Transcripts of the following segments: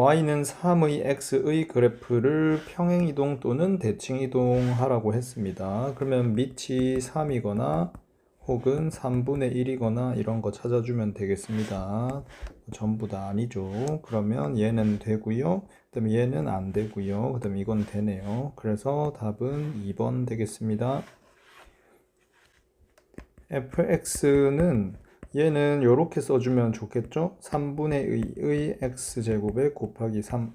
y는 3의 x의 그래프를 평행이동 또는 대칭이동 하라고 했습니다. 그러면 밑이 3이거나 혹은 3분의 1이거나 이런 거 찾아주면 되겠습니다. 전부 다 아니죠. 그러면 얘는 되고요. 그 다음에 얘는 안 되고요. 그 다음에 이건 되네요. 그래서 답은 2번 되겠습니다. fx는 얘는 이렇게 써주면 좋겠죠? 3분의 2의 x제곱에 곱하기 3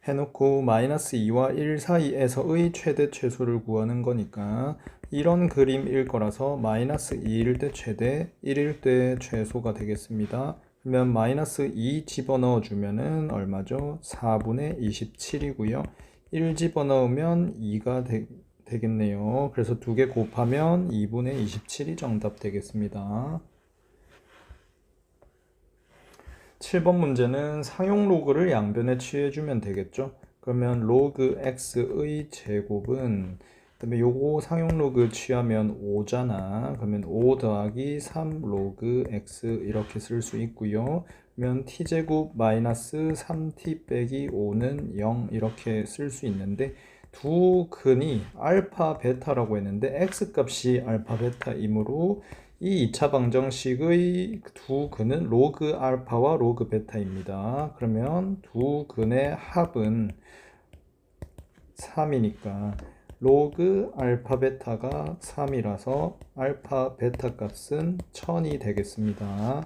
해놓고 마이너스 2와 1 사이에서의 최대 최소를 구하는 거니까 이런 그림일 거라서 마이너스 2일 때 최대, 1일 때 최소가 되겠습니다. 그러면 마이너스 2 집어넣어 주면은 얼마죠? 4분의 27이고요. 1 집어넣으면 2가 되겠네요. 그래서 두 개 곱하면 2분의 27이 정답 되겠습니다. 7번 문제는 상용 로그를 양변에 취해주면 되겠죠. 그러면 로그 x의 제곱은 그다음에 요거 상용 로그 취하면 5잖아. 그러면 5 더하기 3 로그 x 이렇게 쓸 수 있고요. 그러면 t제곱 마이너스 3t 빼기 5는 0 이렇게 쓸 수 있는데 두 근이 알파 베타라고 했는데 x 값이 알파 베타이므로 이 2차 방정식의 두 근은 로그 알파와 로그 베타입니다. 그러면 두 근의 합은 3이니까 로그 알파 베타가 3이라서 알파 베타 값은 1000이 되겠습니다.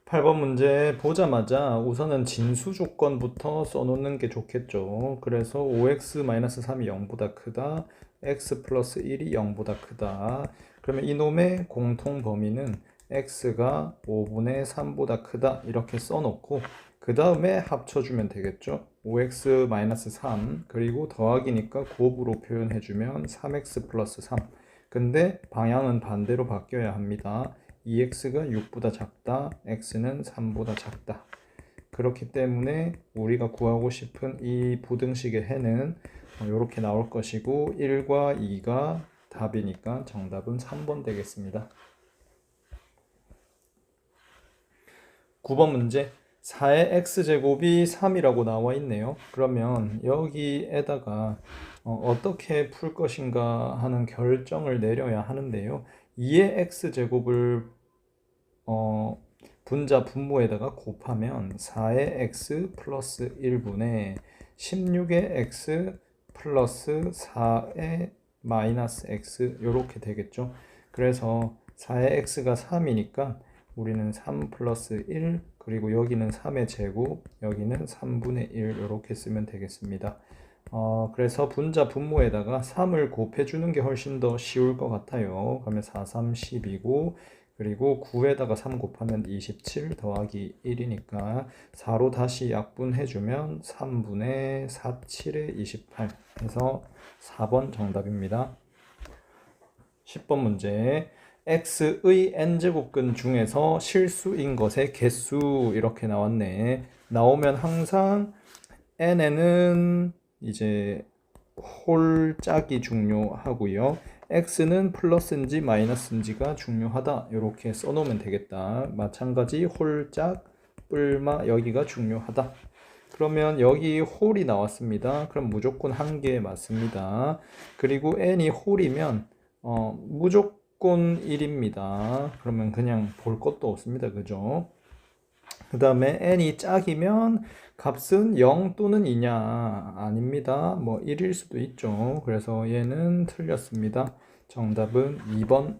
8번 문제 보자마자 우선은 진수 조건부터 써놓는 게 좋겠죠. 그래서 5x-3이 0보다 크다, x 플러스 1이 0보다 크다. 그러면 이놈의 공통 범위는 x가 5분의 3보다 크다 이렇게 써놓고 그 다음에 합쳐주면 되겠죠. 5x-3 그리고 더하기니까 곱으로 표현해주면 3x 플러스 3. 근데 방향은 반대로 바뀌어야 합니다. 2x가 6보다 작다, x는 3보다 작다. 그렇기 때문에 우리가 구하고 싶은 이 부등식의 해는 이렇게 나올 것이고 1과 2가 답이니까 정답은 3번 되겠습니다. 9번 문제 4의 x제곱이 3이라고 나와 있네요. 그러면 여기에다가 어떻게 풀 것인가 하는 결정을 내려야 하는데요. 2의 x제곱을 분자 분모에다가 곱하면 4의 x 플러스 1분의 16의 x 플러스 4의 마이너스 x 이렇게 되겠죠. 그래서 4의 x가 3이니까 우리는 3 플러스 1 그리고 여기는 3의 제곱 여기는 3분의 1 이렇게 쓰면 되겠습니다. 그래서 분자 분모에다가 3을 곱해주는 게 훨씬 더 쉬울 것 같아요. 그러면 4, 3, 10이고 그리고 9에다가 3 곱하면 27 더하기 1이니까 4로 다시 약분해주면 3분의 4, 7에 28 해서 4번 정답입니다. 10번 문제 x의 n제곱근 중에서 실수인 것의 개수 이렇게 나왔네. 나오면 항상 n에는 이제 홀짝이 중요하고요. x는 플러스인지 마이너스인지가 중요하다. 이렇게 써놓으면 되겠다. 마찬가지 홀짝, 뿔마 여기가 중요하다. 그러면 여기 홀이 나왔습니다. 그럼 무조건 한 개 맞습니다. 그리고 n이 홀이면 무조건 1입니다. 그러면 그냥 볼 것도 없습니다. 그죠? 그 다음에 n이 짝이면 값은 0 또는 2냐? 아닙니다. 뭐 1일 수도 있죠. 그래서 얘는 틀렸습니다. 정답은 2번.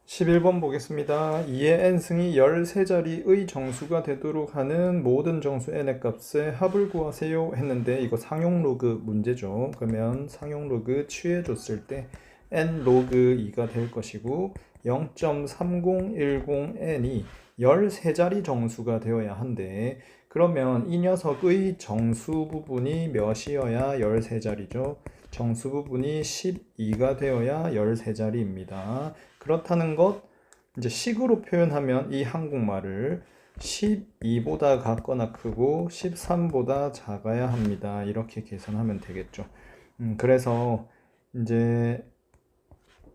11번 보겠습니다. 2의 n승이 13자리의 정수가 되도록 하는 모든 정수 n의 값의 합을 구하세요 했는데 이거 상용 로그 문제죠. 그러면 상용 로그 취해줬을 때 n 로그 2가 될 것이고 0.3010n이 13자리 정수가 되어야 한데 그러면 이 녀석의 정수 부분이 몇이어야 13자리죠? 정수 부분이 12가 되어야 13자리입니다. 그렇다는 것 이제 식으로 표현하면 이 한국말을 12보다 같거나 크고 13보다 작아야 합니다. 이렇게 계산하면 되겠죠. 그래서 이제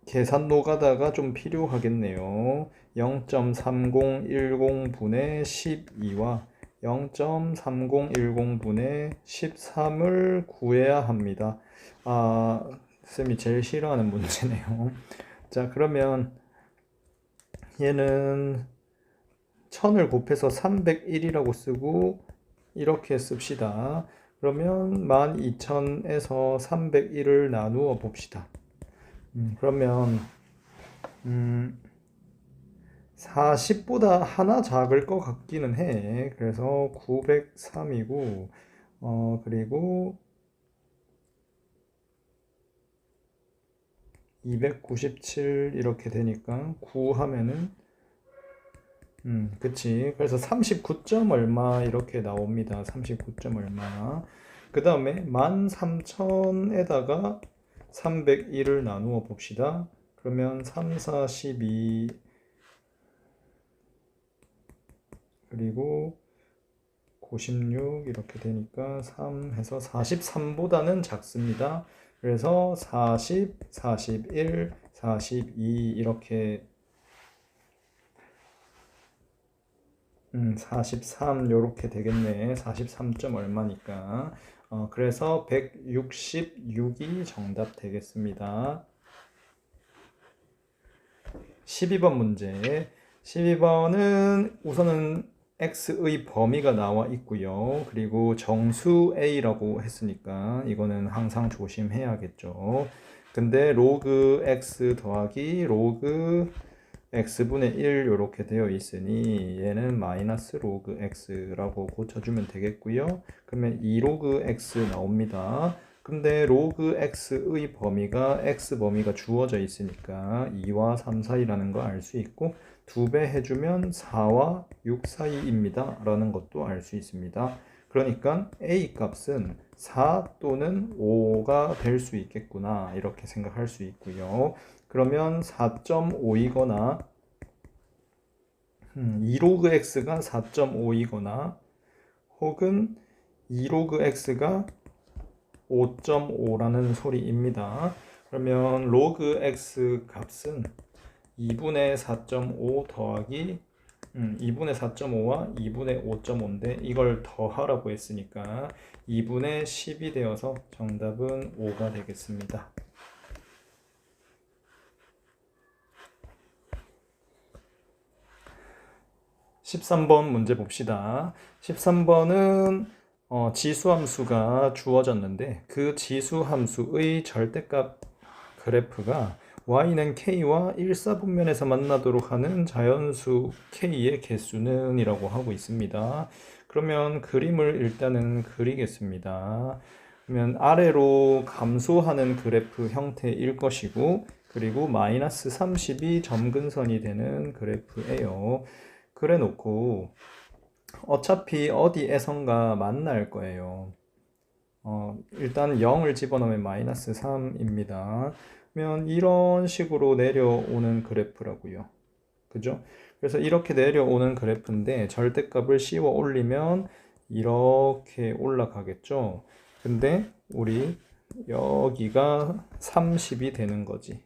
계산 노가다가 좀 필요하겠네요. 0.3010분의 12와 0.3010분의 13을 구해야 합니다. 쌤이 제일 싫어하는 문제네요. 자, 그러면 얘는 1000을 곱해서 301이라고 쓰고 이렇게 씁시다. 그러면 12000에서 301을 나누어 봅시다. 그러면 40보다 하나 작을 것 같기는 해. 그래서 903이고 그리고 297 이렇게 되니까 9 하면은 그치. 그래서 39점 얼마 이렇게 나옵니다. 39점 얼마. 그 다음에 13,000에다가 301을 나누어 봅시다. 그러면 3, 4, 12 그리고 96 이렇게 되니까 3 해서 43보다는 작습니다. 그래서 40, 41, 42 이렇게 43 요렇게 되겠네. 43점 얼마니까. 그래서 166이 정답 되겠습니다. 12번 문제. 12번은 우선은 x의 범위가 나와 있고요. 그리고 정수 a라고 했으니까 이거는 항상 조심해야겠죠. 근데 로그 x 더하기 로그 x분의 1 이렇게 되어 있으니 얘는 마이너스 로그 x라고 고쳐주면 되겠고요. 그러면 2로그 x 나옵니다. 근데 로그 x의 범위가 x 범위가 주어져 있으니까 2와 3 사이라는 거 알 수 있고 2배 해주면 4와 6 사이입니다 라는 것도 알 수 있습니다. 그러니까 a 값은 4 또는 5가 될 수 있겠구나 이렇게 생각할 수 있고요. 그러면 4.5이거나 2로그 x가 4.5이거나 혹은 2로그 x가 5.5라는 소리입니다. 그러면 로그 x 값은 2분의 4.5 더하기 2분의 4.5와 2분의 5.5인데 이걸 더하라고 했으니까 2분의 10이 되어서 정답은 5가 되겠습니다. 13번 문제 봅시다. 13번은 지수함수가 주어졌는데 그 지수함수의 절대값 그래프가 y는 k와 1사분면에서 만나도록 하는 자연수 k의 개수는 이라고 하고 있습니다. 그러면 그림을 일단은 그리겠습니다. 그러면 아래로 감소하는 그래프 형태일 것이고 그리고 마이너스 30이 점근선이 되는 그래프예요. 그래 놓고 어차피 어디에선가 만날 거예요. 일단 0을 집어넣으면 마이너스 3입니다. 그러면 이런 식으로 내려오는 그래프라고요. 그죠? 그래서 이렇게 내려오는 그래프인데 절대값을 씌워 올리면 이렇게 올라가겠죠. 근데 우리 여기가 30이 되는 거지.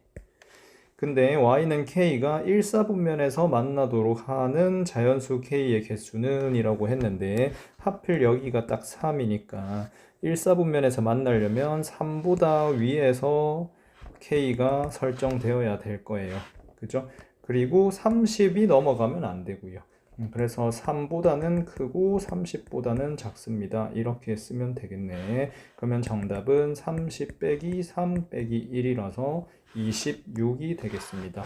근데 y는 k가 1사분면에서 만나도록 하는 자연수 k의 개수는 이라고 했는데 하필 여기가 딱 3이니까 1사분면에서 만나려면 3보다 위에서 k가 설정되어야 될 거예요. 그죠? 그리고 30이 넘어가면 안 되고요. 그래서 3보다는 크고 30보다는 작습니다. 이렇게 쓰면 되겠네. 그러면 정답은 30 빼기 3 빼기 1이라서 26이 되겠습니다.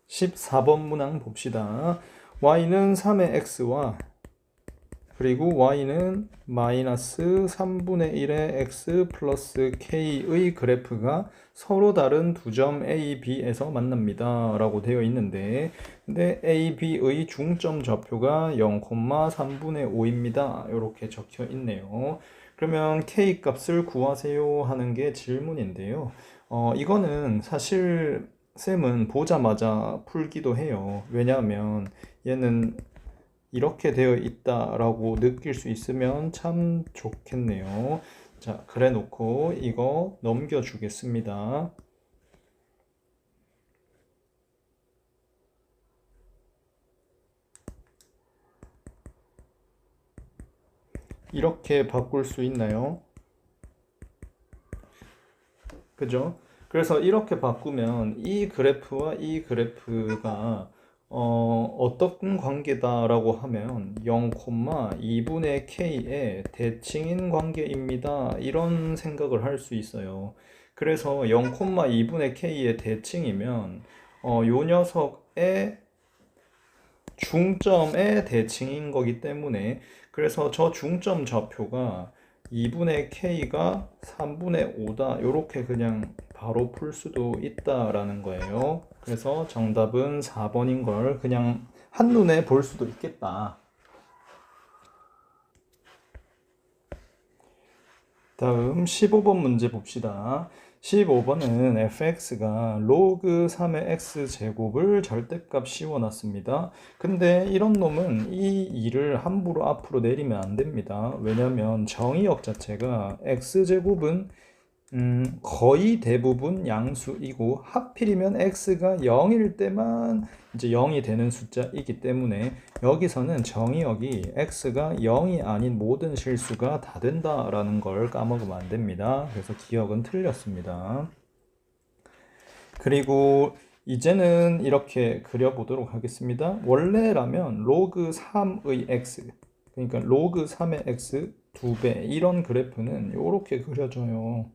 14번 문항 봅시다. y는 3의 x와 그리고 y는 마이너스 3분의 1의 x 플러스 k의 그래프가 서로 다른 두 점 A, B에서 만납니다 라고 되어 있는데 근데 A, B의 중점 좌표가 0,3분의 5입니다 이렇게 적혀 있네요. 그러면 k 값을 구하세요 하는 게 질문인데요. 이거는 사실 쌤은 보자마자 풀기도 해요. 왜냐하면 얘는 이렇게 되어 있다라고 느낄 수 있으면 참 좋겠네요. 자, 그래 놓고 이거 넘겨 주겠습니다. 이렇게 바꿀 수 있나요? 그죠? 그래서 이렇게 바꾸면 이 그래프와 이 그래프가 어떤 관계다라고 하면 0,2분의 k의 대칭인 관계입니다. 이런 생각을 할 수 있어요. 그래서 0,2분의 k의 대칭이면 요 녀석의 중점의 대칭인 거기 때문에 그래서 저 중점 좌표가 2분의 k가 3분의 5다 이렇게 그냥 바로 풀 수도 있다라는 거예요. 그래서 정답은 4번인 걸 그냥 한눈에 볼 수도 있겠다. 다음 15번 문제 봅시다. 15번은 fx가 로그 3의 x제곱을 절대값 씌워놨습니다. 근데 이런 놈은 이 2를 함부로 앞으로 내리면 안 됩니다. 왜냐면 정의역 자체가 x제곱은 거의 대부분 양수이고 하필이면 x가 0일 때만 이제 0이 되는 숫자이기 때문에 여기서는 정의역이 x가 0이 아닌 모든 실수가 다 된다라는 걸 까먹으면 안 됩니다. 그래서 기억은 틀렸습니다. 그리고 이제는 이렇게 그려보도록 하겠습니다. 원래라면 로그 3의 x 그러니까 로그 3의 x 2배 이런 그래프는 이렇게 그려져요.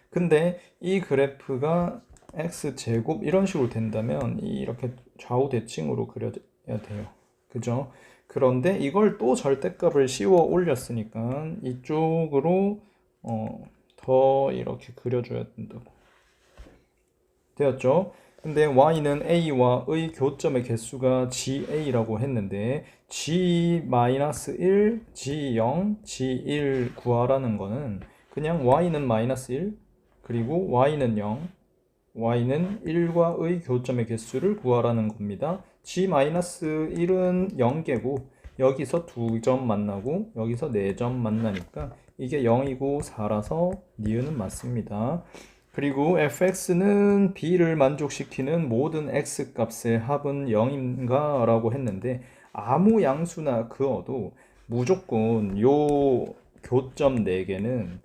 근데 이 그래프가 x제곱 이런 식으로 된다면 이렇게 좌우 대칭으로 그려야 돼요. 그죠? 그런데 이걸 또 절대값을 씌워 올렸으니까 이쪽으로 더 이렇게 그려줘야 된다고. 되었죠? 근데 y는 a와의 교점의 개수가 ga라고 했는데 g-1, g0, g1 구하라는 거는 그냥 y는 -1 그리고 y는 0, y는 1과의 교점의 개수를 구하라는 겁니다. g-1은 0개고 여기서 2점 만나고 여기서 4점 만나니까 이게 0이고 4라서 니은은 맞습니다. 그리고 fx는 b를 만족시키는 모든 x 값의 합은 0인가? 라고 했는데 아무 양수나 그어도 무조건 요 교점 4개는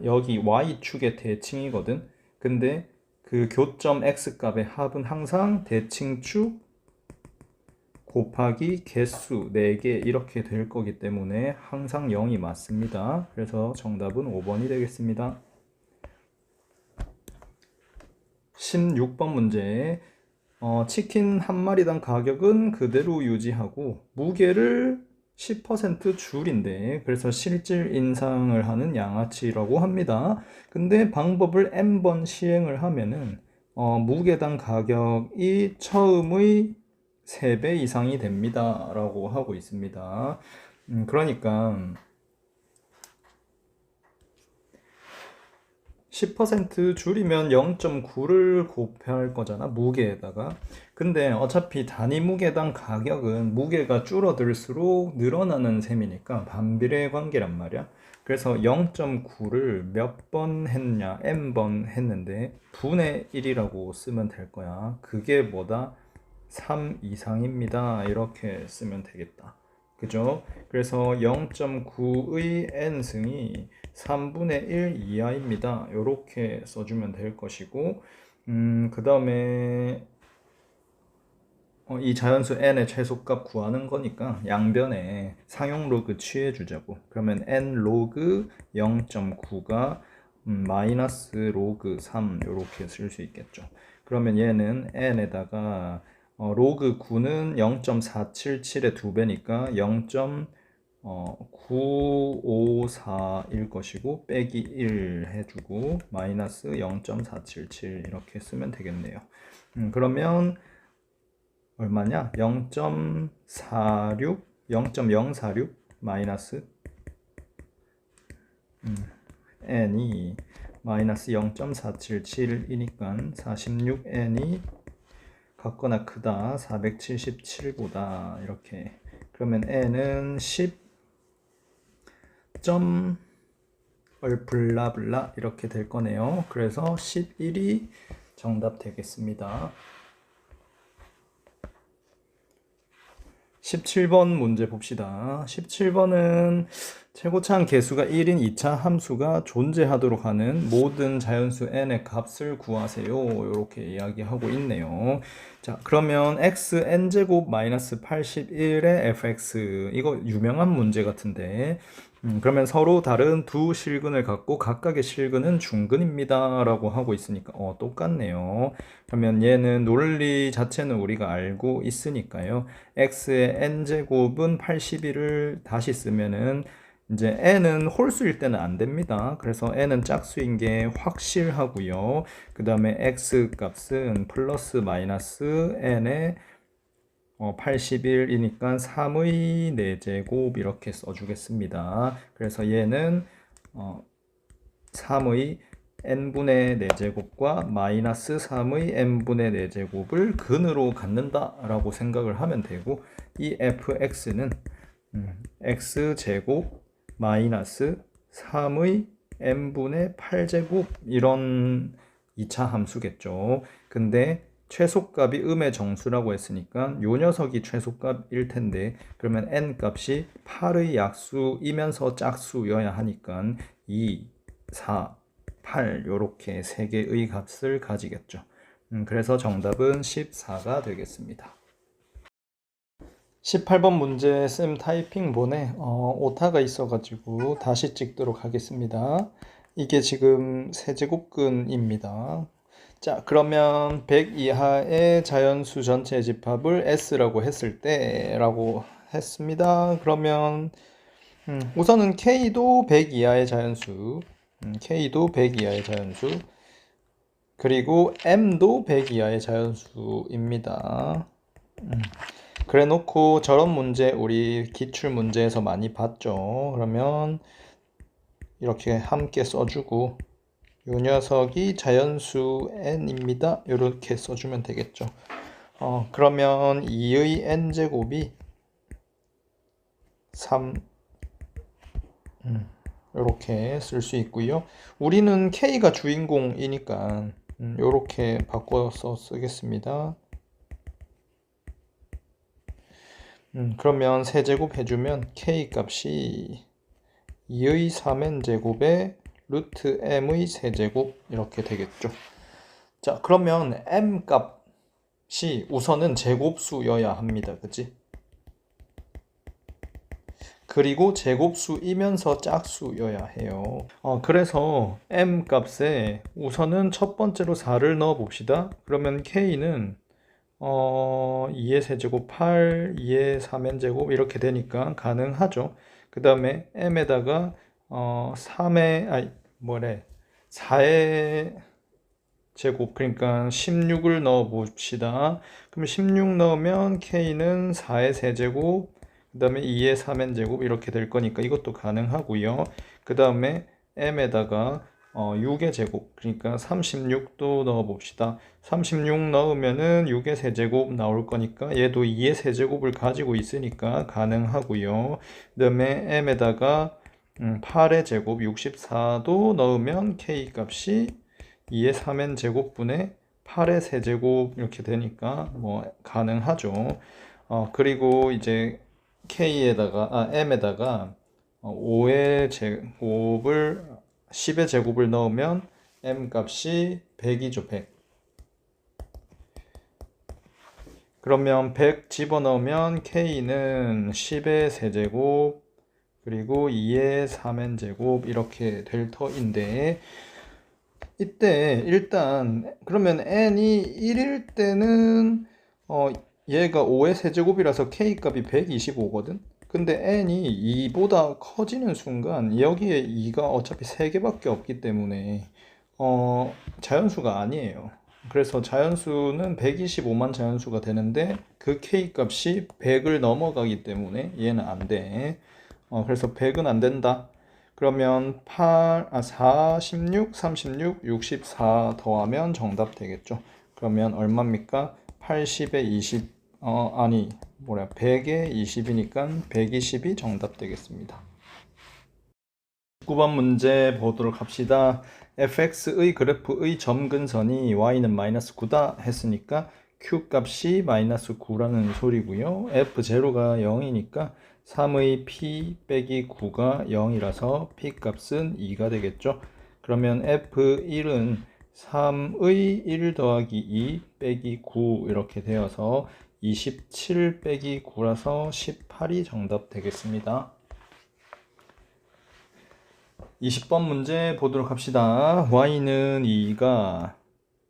여기 y축의 대칭이거든. 근데 그 교점 x값의 합은 항상 대칭축 곱하기 개수 4개 이렇게 될 거기 때문에 항상 0이 맞습니다. 그래서 정답은 5번이 되겠습니다. 16번 문제 치킨 한 마리당 가격은 그대로 유지하고 무게를 10% 줄인대. 그래서 실질 인상을 하는 양아치라고 합니다. 근데 방법을 n번 시행을 하면은 무게당 가격이 처음의 3배 이상이 됩니다. 라고 하고 있습니다. 그러니까 10% 줄이면 0.9를 곱할 거잖아, 무게에다가. 근데 어차피 단위 무게당 가격은 무게가 줄어들수록 늘어나는 셈이니까 반비례 관계란 말이야. 그래서 0.9를 몇 번 했냐, n번 했는데 분의 1이라고 쓰면 될 거야. 그게 뭐다? 3 이상입니다. 이렇게 쓰면 되겠다. 그죠? 그래서 0.9의 n승이 3분의 1 이하입니다. 이렇게 써주면 될 것이고 그 다음에 이 자연수 n의 최소값 구하는 거니까 양변에 상용 로그 취해주자고. 그러면 n 로그 0.9가 마이너스 로그 3 이렇게 쓸 수 있겠죠. 그러면 얘는 n에다가 로그 9는 0.477의 2배니까 0.954일 것이고 빼기 1 해주고 마이너스 0.477 이렇게 쓰면 되겠네요. 그러면 얼마냐? 0.046 마이너스 n이 마이너스 0.477이니까 46n이 같거나 크다 477보다 이렇게. 그러면 n은 10. 블라블라 이렇게 될 거네요. 그래서 11이 정답 되겠습니다. 17번 문제 봅시다. 17번은 최고차항 개수가 1인 2차 함수가 존재하도록 하는 모든 자연수 n의 값을 구하세요. 이렇게 이야기하고 있네요. 자, 그러면 x n제곱 마이너스 81의 fx 이거 유명한 문제 같은데 그러면 서로 다른 두 실근을 갖고 각각의 실근은 중근입니다 라고 하고 있으니까 똑같네요. 그러면 얘는 논리 자체는 우리가 알고 있으니까요. x의 n제곱은 81을 다시 쓰면은 이제 n은 홀수일 때는 안 됩니다. 그래서 n은 짝수인 게 확실하고요. 그 다음에 x 값은 플러스 마이너스 n의 81이니까 3의 4제곱 이렇게 써주겠습니다. 그래서 얘는 3의 n분의 4제곱과 마이너스 3의 n분의 4제곱을 근으로 갖는다 라고 생각을 하면 되고, 이 fx는 x제곱 마이너스 3의 n분의 8제곱 이런 2차 함수겠죠. 근데 최소값이 음의 정수라고 했으니까 요 녀석이 최소값일 텐데, 그러면 n 값이 8의 약수이면서 짝수여야 하니까 2, 4, 8 요렇게 3개의 값을 가지겠죠. 그래서 정답은 14가 되겠습니다. 18번 문제 쌤 타이핑본에 오타가 있어가지고 다시 찍도록 하겠습니다. 이게 지금 세제곱근입니다. 자, 그러면 100 이하의 자연수 전체 집합을 S라고 했을 때 라고 했습니다. 그러면 우선은 K도 100 이하의 자연수, K도 100 이하의 자연수, 그리고 M도 100 이하의 자연수입니다. 그래 놓고 저런 문제 우리 기출 문제에서 많이 봤죠. 그러면 이렇게 함께 써주고 요 녀석이 자연수 n입니다. 이렇게 써주면 되겠죠. 그러면 2의 n제곱이 3 이렇게 쓸 수 있고요. 우리는 k가 주인공이니까 이렇게 바꿔서 쓰겠습니다. 그러면 세제곱 해주면 k 값이 2의 3n제곱에 루트 m의 세제곱 이렇게 되겠죠. 자, 그러면 m 값이 우선은 제곱수여야 합니다. 그치? 그리고 제곱수이면서 짝수여야 해요. 그래서 m 값에 우선은 첫 번째로 4를 넣어 봅시다. 그러면 k는 2의 세제곱 8, 2의 3n제곱 이렇게 되니까 가능하죠. 그 다음에 m에다가 4의 제곱, 그러니까 16을 넣어 봅시다. 그럼 16 넣으면 k는 4의 세제곱, 그 다음에 2의 3n제곱 이렇게 될 거니까 이것도 가능하고요. 그 다음에 m에다가 6의 제곱, 그러니까 36도 넣어 봅시다. 36 넣으면은 6의 세제곱 나올 거니까 얘도 2의 세제곱을 가지고 있으니까 가능하고요. 그 다음에 m에다가 8의 제곱 64도 넣으면 k 값이 2의 3n 제곱분의 8의 세제곱 이렇게 되니까 뭐 가능하죠. 그리고 이제 m에다가 5의 제곱을 10의 제곱을 넣으면 m 값이 100이죠. 100. 그러면 100 집어넣으면 k는 10의 세제곱 그리고 2의 3n제곱 이렇게 될 터인데, 이때 일단 그러면 n이 1일 때는 얘가 5의 세제곱이라서 k 값이 125거든. 근데 n이 2보다 커지는 순간 여기에 2가 어차피 3개밖에 없기 때문에 자연수가 아니에요. 그래서 자연수는 125만 자연수가 되는데 그 k 값이 100을 넘어가기 때문에 얘는 안 돼. 그래서 100은 안 된다. 그러면 4, 16, 36, 64 더하면 정답 되겠죠. 그러면 얼마입니까? 80에 20, 100에 20이니까 120이 정답 되겠습니다. 19번 문제 보도록 합시다. fx의 그래프의 점근선이 y는 마이너스 9다 했으니까 Q 값이 마이너스 9라는 소리고요. F0가 0이니까 3의 P 빼기 9가 0이라서 P 값은 2가 되겠죠. 그러면 F1은 3의 1 더하기 2 빼기 9 이렇게 되어서 27 빼기 9라서 18이 정답 되겠습니다. 20번 문제 보도록 합시다. y는 2가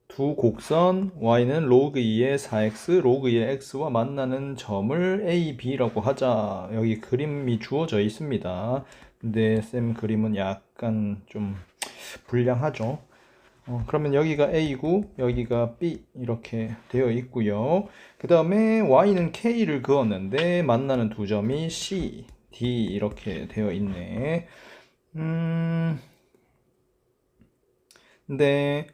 두 곡선 y는 로그 2의 4x, 로그 2의 x와 만나는 점을 a, b라고 하자. 여기 그림이 주어져 있습니다. 근데 쌤 그림은 약간 좀 불량하죠. 그러면 여기가 a고 여기가 b 이렇게 되어 있고요. 그 다음에 y는 k를 그었는데 만나는 두 점이 c, d 이렇게 되어 있네. 근데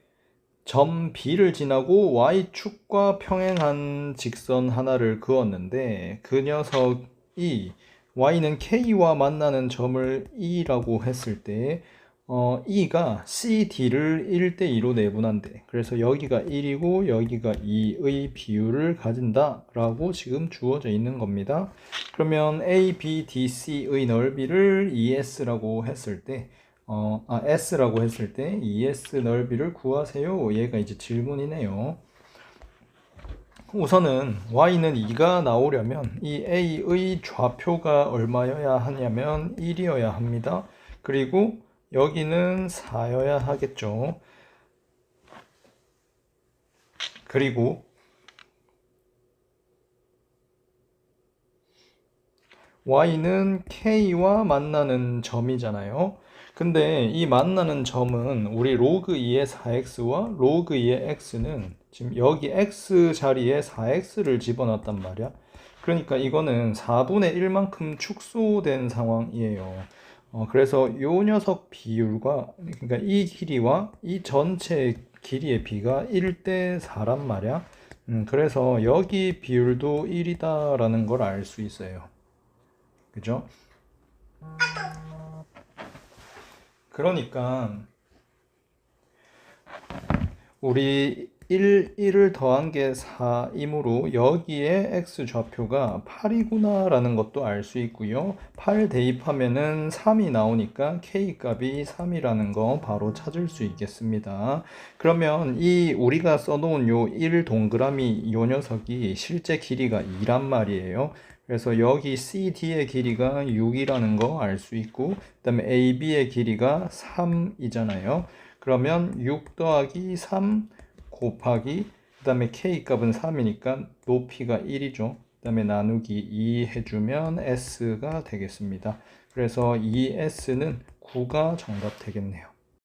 점 B를 지나고 Y축과 평행한 직선 하나를 그었는데 그 녀석이 Y는 K와 만나는 점을 E라고 했을 때 E가 CD를 1대2로 내분한대. 그래서 여기가 1이고 여기가 2의 비율을 가진다 라고 지금 주어져 있는 겁니다. 그러면 A, B, D, C의 넓이를 ES라고 했을 때 S라고 했을 때 ES 넓이를 구하세요. 얘가 이제 질문이네요. 우선은 Y는 2가 나오려면 이 A의 좌표가 얼마여야 하냐면 1이어야 합니다. 그리고 여기는 4여야 하겠죠. 그리고 Y는 K와 만나는 점이잖아요. 근데 이 만나는 점은 우리 로그 2의 4x와 로그 2의 x는 지금 여기 x 자리에 4x를 집어넣었단 말이야. 그러니까 이거는 4분의 1만큼 축소된 상황이에요. 그래서 이 녀석 비율과 그러니까 이 길이와 이 전체 길이의 비가 1대 4란 말이야. 그래서 여기 비율도 1이다라는 걸 알 수 있어요. 그죠? 그러니까 우리 1을 더한 게 4이므로 여기에 x 좌표가 8이구나 라는 것도 알 수 있고요. 8 대입하면은 3이 나오니까 k 값이 3이라는 거 바로 찾을 수 있겠습니다. 그러면 이 우리가 써놓은 요 1 동그라미 요 녀석이 실제 길이가 2란 말이에요. 그래서 여기 CD의 길이가 6이라는 거 알 수 있고 그 다음에 AB의 길이가 3이잖아요. 그러면 6 더하기 3 곱하기 그 다음에 K 값은 3이니까 높이가 1이죠. 그 다음에 나누기 2 해주면 S가 되겠습니다. 그래서 이 S는 9가 정답 되겠네요.